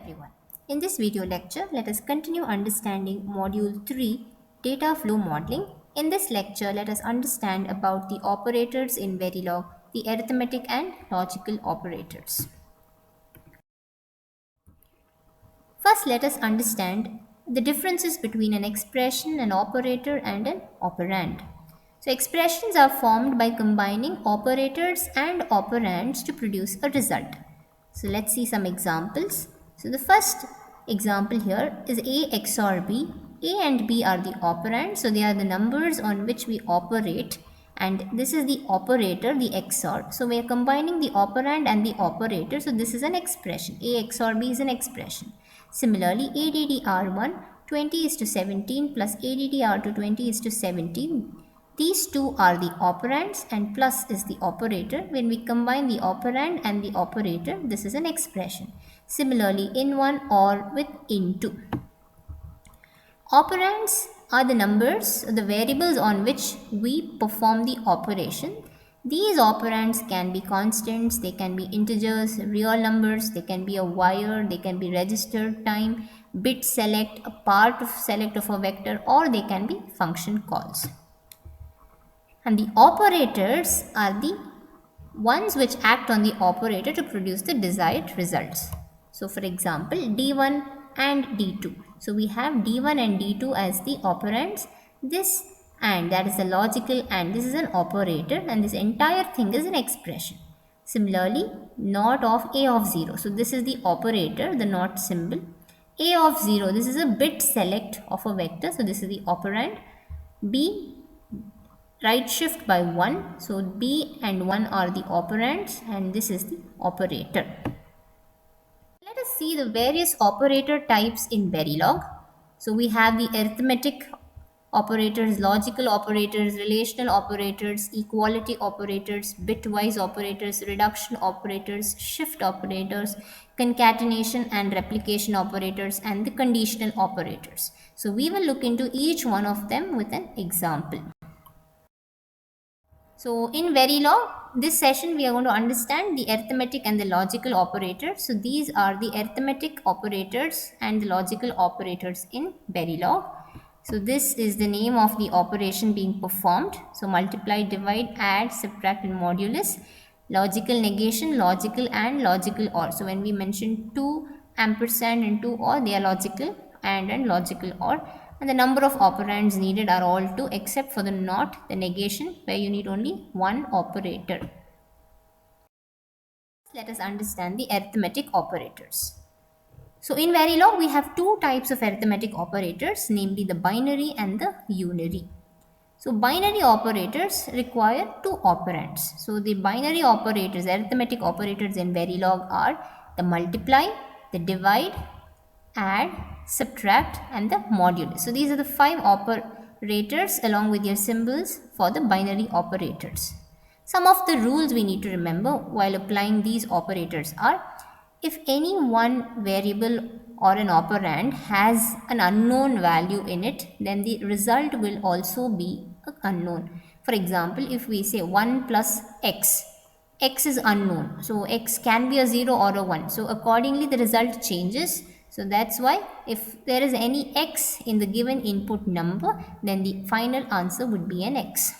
everyone. In this video lecture, let us continue understanding Module 3 Data Flow Modeling. In this lecture, let us understand about the operators in Verilog, the arithmetic and logical operators. First, let us understand the differences between an expression, an operator and an operand. So expressions are formed by combining operators and operands to produce a result. So let's see some examples. So the first example here is A XOR B. A and B are the operands, so they are the numbers on which we operate, and this is the operator, the XOR. So we are combining the operand and the operator, so this is an expression. A XOR B is an expression. Similarly, ADDR1 20 is to 17 plus ADDR2 20 is to 17. These two are the operands and plus is the operator. When we combine the operand and the operator, this is an expression. Similarly, in1 or with in2. Operands are the numbers, the variables on which we perform the operation. These operands can be constants, they can be integers, real numbers, they can be a wire, they can be register, time, bit select, a part of select of a vector, or they can be function calls. And the operators are the ones which act on the operator to produce the desired results. So for example, D1 and D2. So we have D1 and D2 as the operands. This and that is the logical and this is an operator, and this entire thing is an expression. Similarly, not of A of 0. So this is the operator, the not symbol. A of 0, this is a bit select of a vector. So this is the operand. B, right shift by 1. So B and 1 are the operands and this is the operator. Let us see the various operator types in Verilog. So we have the arithmetic operators, logical operators, relational operators, equality operators, bitwise operators, reduction operators, shift operators, concatenation and replication operators, and the conditional operators. So we will look into each one of them with an example. So in Verilog, this session we are going to understand the arithmetic and the logical operators. So these are the arithmetic operators and the logical operators in Verilog. So this is the name of the operation being performed. So multiply, divide, add, subtract and modulus. Logical negation, logical and logical OR. So when we mention 2 ampersand and 2 OR, they are logical and logical OR. And the number of operands needed are all 2 except for the not, the negation, where you need only one operator. Let us understand the arithmetic operators. So in Verilog, we have two types of arithmetic operators, namely the binary and the unary. So binary operators require two operands. So the binary operators, arithmetic operators in Verilog are the multiply, the divide, add, subtract and the modulus. So these are the 5 operators along with your symbols for the binary operators. Some of the rules we need to remember while applying these operators are: if any one variable or an operand has an unknown value in it, then the result will also be unknown. For example, if we say 1 plus x, x is unknown. So x can be a 0 or a 1. So accordingly the result changes. So that's why if there is any x in the given input number, then the final answer would be an x.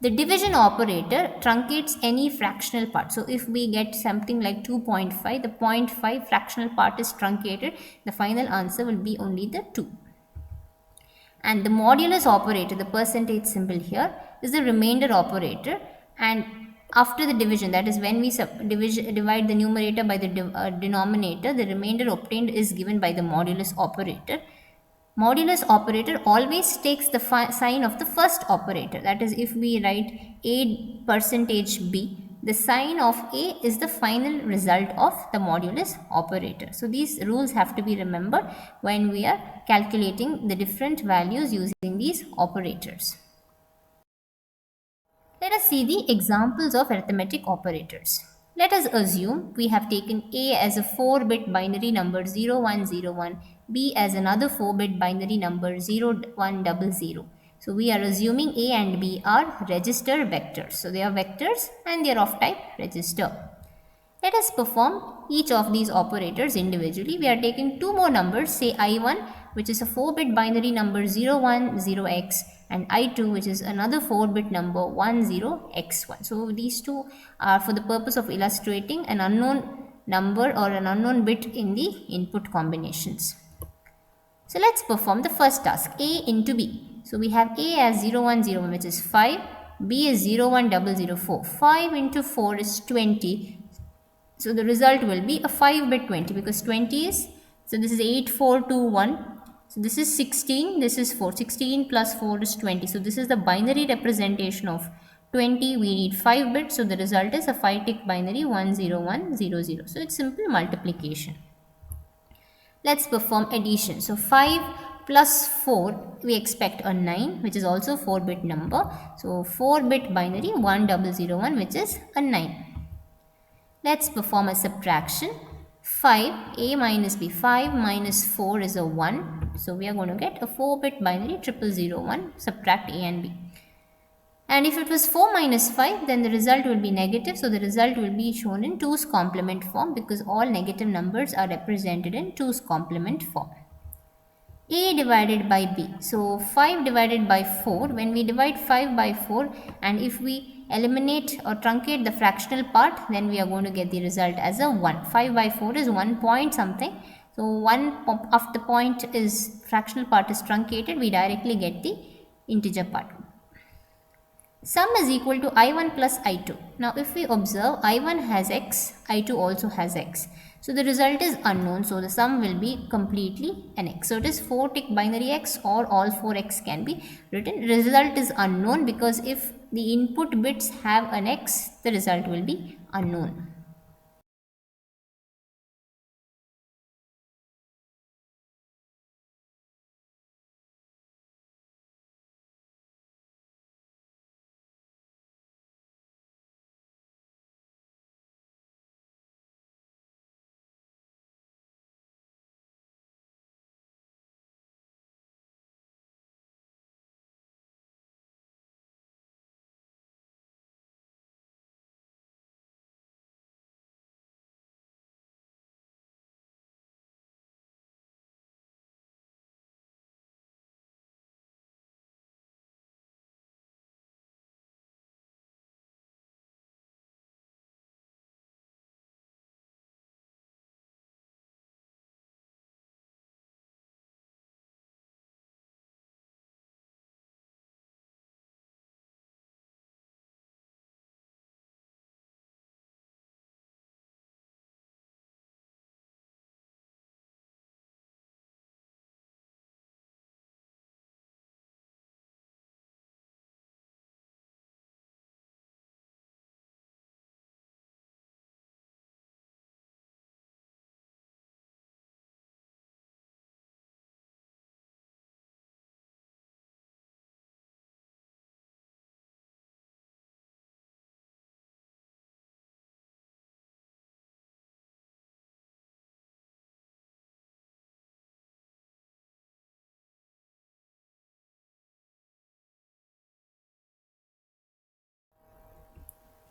The division operator truncates any fractional part. So if we get something like 2.5, the 0.5 fractional part is truncated. The final answer will be only the 2. And the modulus operator, the percentage symbol here, is the remainder operator, and after the division, that is when we divide the numerator by the denominator, the remainder obtained is given by the modulus operator. Modulus operator always takes the sign of the first operator. That is, if we write A percentage B, the sign of A is the final result of the modulus operator. So these rules have to be remembered when we are calculating the different values using these operators. Let us see the examples of arithmetic operators. Let us assume we have taken A as a 4-bit binary number 0101, B as another 4-bit binary number 0100. So we are assuming A and B are register vectors. So they are vectors and they are of type register. Let us perform each of these operators individually. We are taking two more numbers, say I1, which is a 4-bit binary number 010x, and I2, which is another 4-bit number 10x1. So these two are for the purpose of illustrating an unknown number or an unknown bit in the input combinations. So let's perform the first task, A into B. So we have A as 0101, which is 5, B is 01004. 5 into 4 is 20. So the result will be a 5-bit 20, because 20 is, so this is 8421. So this is 16, this is 4. 16 plus 4 is 20. So this is the binary representation of 20. We need 5 bits. So the result is a 5-tick binary 10100. So it's simple multiplication. Let's perform addition. So 5 plus 4, we expect a 9, which is also 4-bit number. So 4-bit binary 1001, which is a 9. Let's perform a subtraction. 5, A minus B, 5 minus 4 is a 1. So we are going to get a 4-bit binary 0001, subtract A and B. And if it was 4 minus 5, then the result will be negative. So the result will be shown in 2's complement form, because all negative numbers are represented in 2's complement form. A divided by B. So 5 divided by 4. When we divide 5 by 4, and if we eliminate or truncate the fractional part, then we are going to get the result as a 1. 5 by 4 is 1 point something. So 1 of the point is, fractional part is truncated, we directly get the integer part. Sum is equal to I1 plus I2. Now if we observe, I1 has x, I2 also has x. So the result is unknown, so the sum will be completely an x. So it is 4-tick binary x, or all 4x can be written. Result is unknown, because if the input bits have an x, the result will be unknown.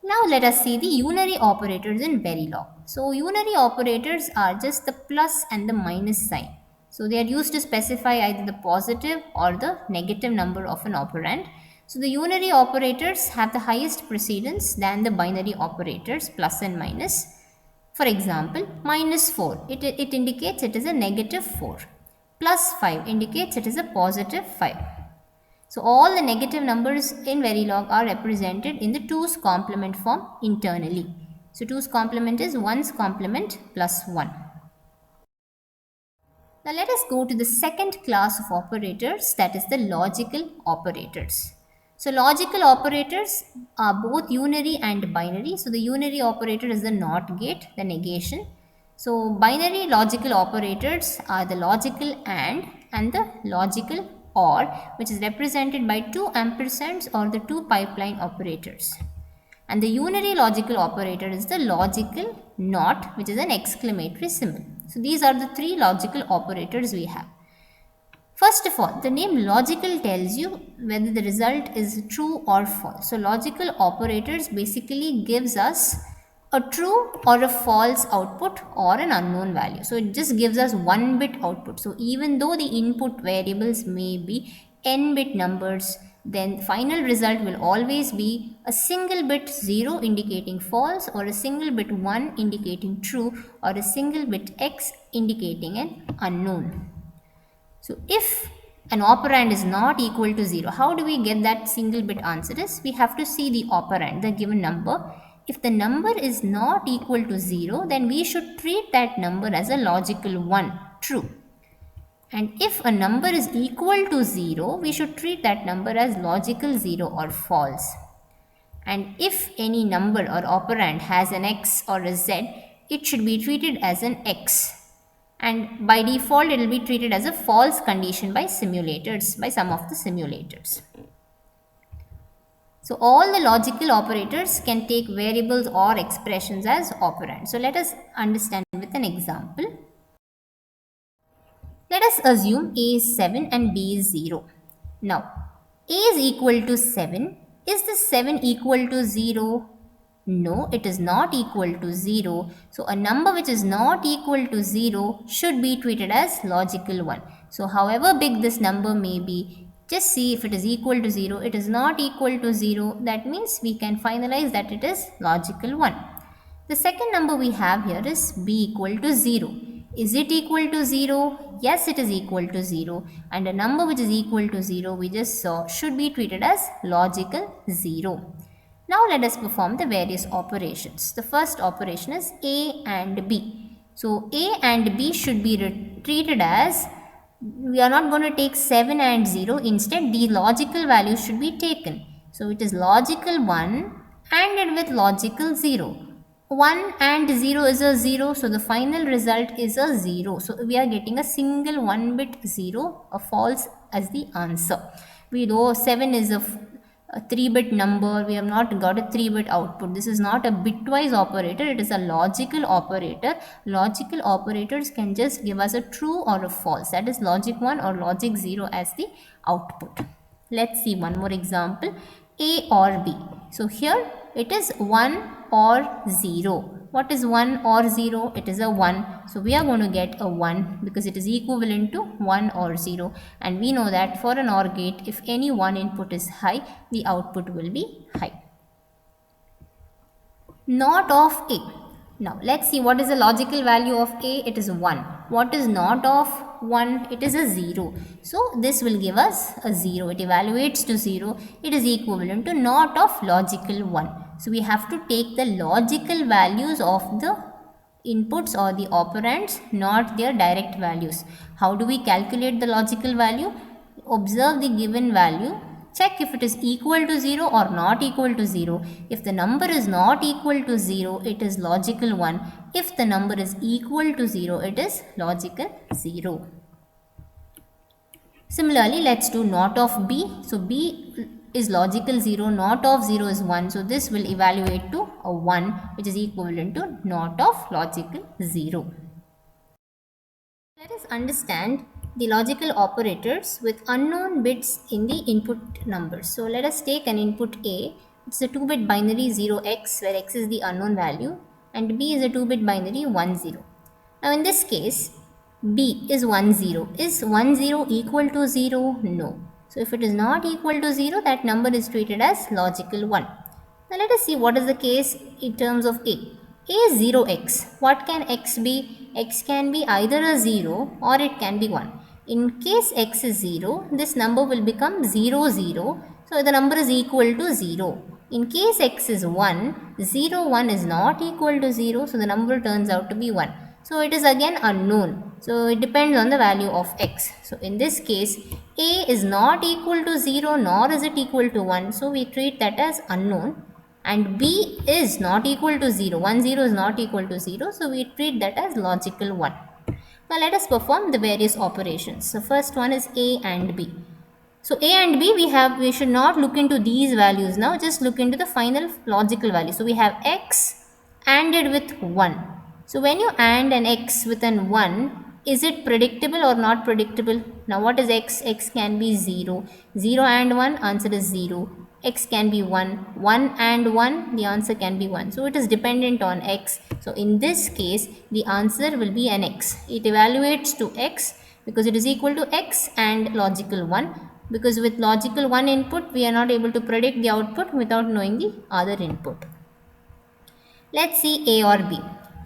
Now let us see the unary operators in Verilog. So unary operators are just the plus and the minus sign. So they are used to specify either the positive or the negative number of an operand. So the unary operators have the highest precedence than the binary operators plus and minus. For example, minus 4, it indicates it is a negative 4. Plus 5 indicates it is a positive 5. So all the negative numbers in Verilog are represented in the 2's complement form internally. So 2's complement is 1's complement plus 1. Now let us go to the second class of operators, that is the logical operators. So logical operators are both unary and binary. So the unary operator is the NOT gate, the negation. So binary logical operators are the logical and the logical OR, which is represented by 2 ampersands or the 2 pipeline operators. And the unary logical operator is the logical NOT, which is an exclamatory symbol. So these are the 3 logical operators we have. First of all, the name logical tells you whether the result is true or false. So logical operators basically gives us a true or a false output or an unknown value. So it just gives us 1-bit output. So even though the input variables may be n-bit numbers, then final result will always be a single bit 0 indicating false, or a single bit 1 indicating true, or a single bit x indicating an unknown. So if an operand is not equal to 0, how do we get that single bit answer is? We have to see the operand, the given number. If the number is not equal to 0, then we should treat that number as a logical 1, true. And if a number is equal to 0, we should treat that number as logical 0 or false. And if any number or operand has an x or a z, it should be treated as an x. And by default, it will be treated as a false condition by simulators, by some of the simulators. So all the logical operators can take variables or expressions as operands. So let us understand with an example. Let us assume A is 7 and B is 0. Now, A is equal to 7. Is the 7 equal to 0? No, it is not equal to 0. So, a number which is not equal to 0 should be treated as logical 1. So, however big this number may be, just see if it is equal to 0. It is not equal to 0. That means we can finalize that it is logical 1. The second number we have here is B equal to 0. Is it equal to 0? Yes, it is equal to 0. And a number which is equal to 0, we just saw, should be treated as logical 0. Now let us perform the various operations. The first operation is A and B. So A and B should be treated as, we are not going to take 7 and 0. Instead, the logical values should be taken. So it is logical 1 ANDed with logical 0. 1 and 0 is a 0, so the final result is a 0. So we are getting a single 1-bit 0, a false as the answer. We know 7 is a 3-bit number, we have not got a 3-bit output. This is not a bitwise operator, it is a logical operator. Logical operators can just give us a true or a false, that is logic 1 or logic 0 as the output. Let's see one more example, A or B. So here it is 1 or 0. What is 1 or 0? It is a 1. So we are going to get a 1 because it is equivalent to 1 or 0. And we know that for an OR gate, if any one input is high, the output will be high. Not of A. Now let's see what is the logical value of A. It is 1. What is not of 1? It is a 0. So this will give us a 0. It evaluates to 0. It is equivalent to not of logical 1. So we have to take the logical values of the inputs or the operands, not their direct values. How do we calculate the logical value? Observe the given value. Check if it is equal to 0 or not equal to 0. If the number is not equal to 0, it is logical 1. If the number is equal to 0, it is logical 0. Similarly, let's do not of B. So B is logical 0, not of 0 is 1. So this will evaluate to a 1, which is equivalent to not of logical 0. Let us understand the logical operators with unknown bits in the input numbers. So let us take an input A. It's a 2-bit binary 0x, where x is the unknown value, and B is a 2-bit binary 10. Now in this case, B is 10. Is 10 equal to 0? No. So if it is not equal to 0, that number is treated as logical 1. Now let us see what is the case in terms of A. A is 0x. What can x be? X can be either a 0 or it can be 1. In case x is 0, this number will become 0, 0. So the number is equal to 0. In case x is 1, 0, 1 is not equal to 0. So the number turns out to be 1. So it is again unknown. So it depends on the value of x. So in this case, A is not equal to 0 nor is it equal to 1. So we treat that as unknown. And B is not equal to 0. 10 is not equal to 0. So we treat that as logical 1. Now let us perform the various operations. So first one is A and B. So A and B, we should not look into these values now. Just look into the final logical value. So we have x ANDed with 1. So when you AND an x with an 1, is it predictable or not predictable? Now what is x? X can be 0. 0 and 1, answer is 0. x can be 1, 1 and 1, the answer can be 1. So it is dependent on x. So in this case, the answer will be an x. It evaluates to x because it is equal to x and logical 1. Because with logical 1 input, we are not able to predict the output without knowing the other input. Let's see A or B.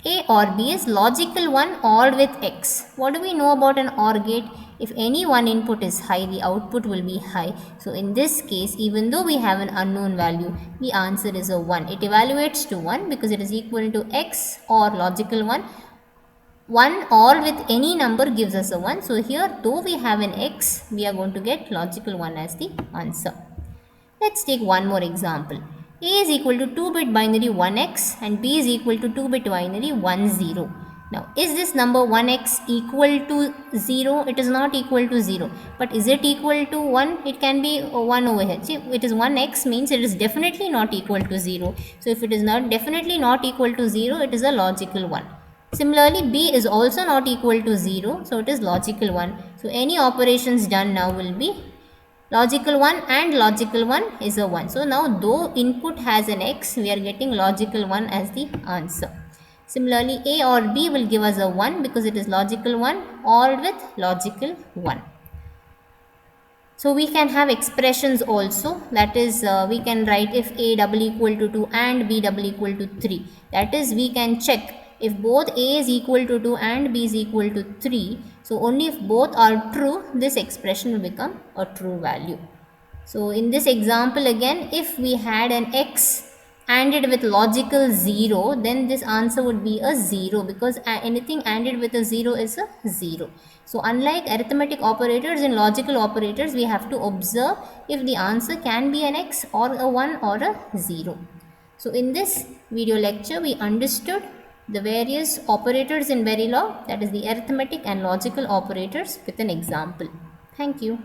A or B is logical 1 OR with x. What do we know about an OR gate? If any one input is high, the output will be high. So in this case, even though we have an unknown value, the answer is a 1. It evaluates to 1 because it is equal to x or logical 1. 1 OR with any number gives us a 1. So here, though we have an x, we are going to get logical 1 as the answer. Let's take one more example. A is equal to 2-bit binary 1x and B is equal to 2-bit binary 10. Now, is this number 1x equal to 0? It is not equal to 0. But is it equal to 1? It can be 1 over here. See, it is 1x means it is definitely not equal to 0. So, if it is not definitely not equal to 0, it is a logical 1. Similarly, B is also not equal to 0. So, it is logical 1. So, any operations done now will be logical 1 and logical 1 is a 1. So now though input has an x, we are getting logical 1 as the answer. Similarly, A or B will give us a 1 because it is logical 1 or with logical 1. So we can have expressions also, that is we can write if A double equal to 2 and B double equal to 3. That is, we can check if both A is equal to 2 and B is equal to 3. So only if both are true, this expression will become a true value. So in this example again, if we had an x ANDed with logical 0, then this answer would be a 0 because anything ANDed with a 0 is a 0. So unlike arithmetic operators, in logical operators, we have to observe if the answer can be an x or a 1 or a 0. So in this video lecture, we understood the various operators in Verilog, that is the arithmetic and logical operators, with an example. Thank you.